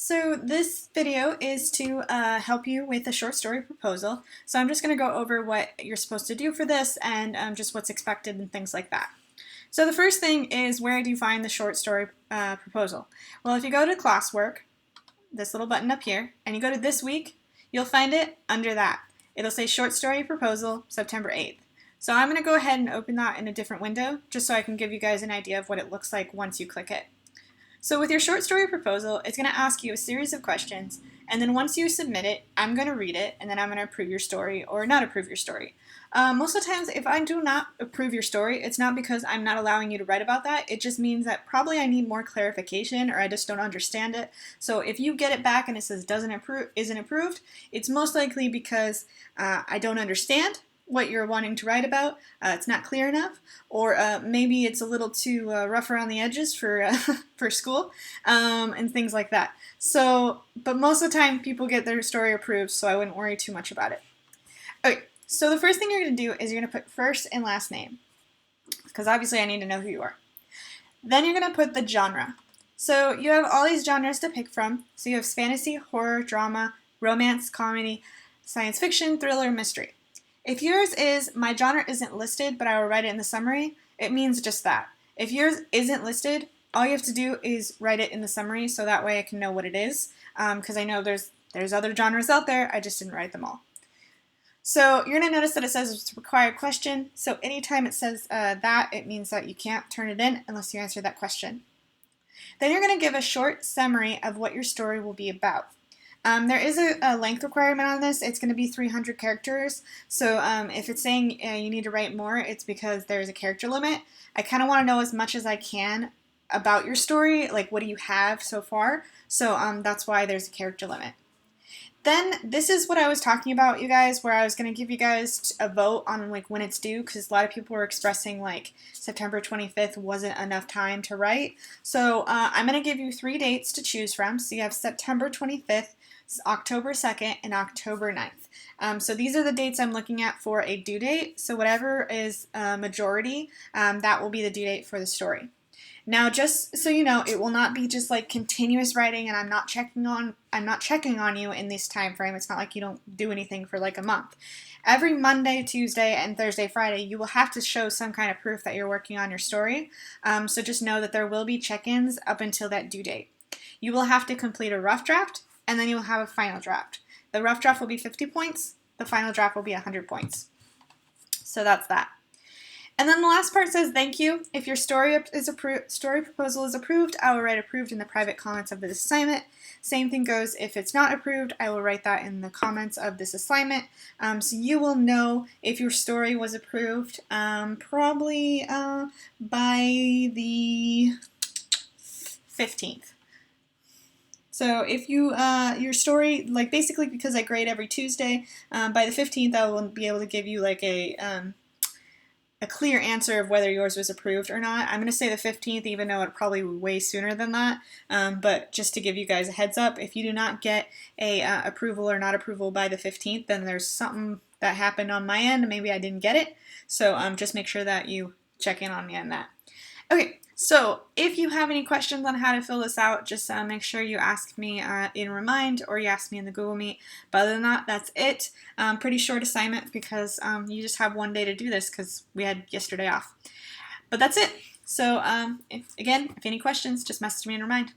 So this video is to help you with a short story proposal. So I'm just going to go over what you're supposed to do for this and just what's expected and things like that. So the first thing is, where do you find the short story proposal? Well, if you go to classwork, this little button up here, and you go to this week, you'll find it under that. It'll say short story proposal September 8th. So I'm going to go ahead and open that in a different window just so I can give you guys an idea of what it looks like once you click it. So with your short story proposal, it's going to ask you a series of questions, and then once you submit it, I'm going to read it, and then I'm going to approve your story or not approve your story. Most of the times, if I do not approve your story, it's not because I'm not allowing you to write about that. It just means that probably I need more clarification, or I just don't understand it. So if you get it back and it says isn't approved, it's most likely because I don't understand what you're wanting to write about, it's not clear enough, or maybe it's a little too rough around the edges for for school, and things like that. So, but most of the time people get their story approved, so I wouldn't worry too much about it. Okay, so the first thing you're going to do is you're going to put first and last name, because obviously I need to know who you are. Then you're going to put the genre. So you have all these genres to pick from. So you have fantasy, horror, drama, romance, comedy, science fiction, thriller, mystery. If yours is, my genre isn't listed, but I will write it in the summary, it means just that. If yours isn't listed, all you have to do is write it in the summary, so that way I can know what it is, because I know there's other genres out there, I just didn't write them all. So you're going to notice that it says it's a required question, so anytime it says that, it means that you can't turn it in unless you answer that question. Then you're going to give a short summary of what your story will be about. There is a length requirement on this. It's going to be 300 characters. So if it's saying you need to write more, it's because there's a character limit. I kind of want to know as much as I can about your story, like what do you have so far. So that's why there's a character limit. Then this is what I was talking about, you guys, where I was going to give you guys a vote on like when it's due, because a lot of people were expressing like September 25th wasn't enough time to write. So I'm going to give you 3 dates to choose from. So you have September 25th, October 2nd, and October 9th. So these are the dates I'm looking at for a due date. So whatever is majority, that will be the due date for the story. Now, just so you know, it will not be just like continuous writing, and I'm not checking on you in this time frame. It's not like you don't do anything for like a month. Every Monday, Tuesday, and Thursday, Friday, you will have to show some kind of proof that you're working on your story. So just know that there will be check-ins up until that due date. You will have to complete a rough draft, and then you'll have a final draft. The rough draft will be 50 points. The final draft will be 100 points. So that's that. And then the last part says thank you. If your story proposal is approved, I will write approved in the private comments of this assignment. Same thing goes if it's not approved, I will write that in the comments of this assignment. So you will know if your story was approved probably by the 15th. So if you, your story, like basically because I grade every Tuesday, by the 15th I will be able to give you like a clear answer of whether yours was approved or not. I'm going to say the 15th, even though it probably way sooner than that. But just to give you guys a heads up, if you do not get a approval or not approval by the 15th, then there's something that happened on my end. Maybe I didn't get it. So just make sure that you check in on me on that. Okay, so if you have any questions on how to fill this out, just make sure you ask me in Remind, or you ask me in the Google Meet. But other than that, that's it. Pretty short assignment because you just have 1 day to do this because we had yesterday off. But that's it. So if any questions, just message me in Remind.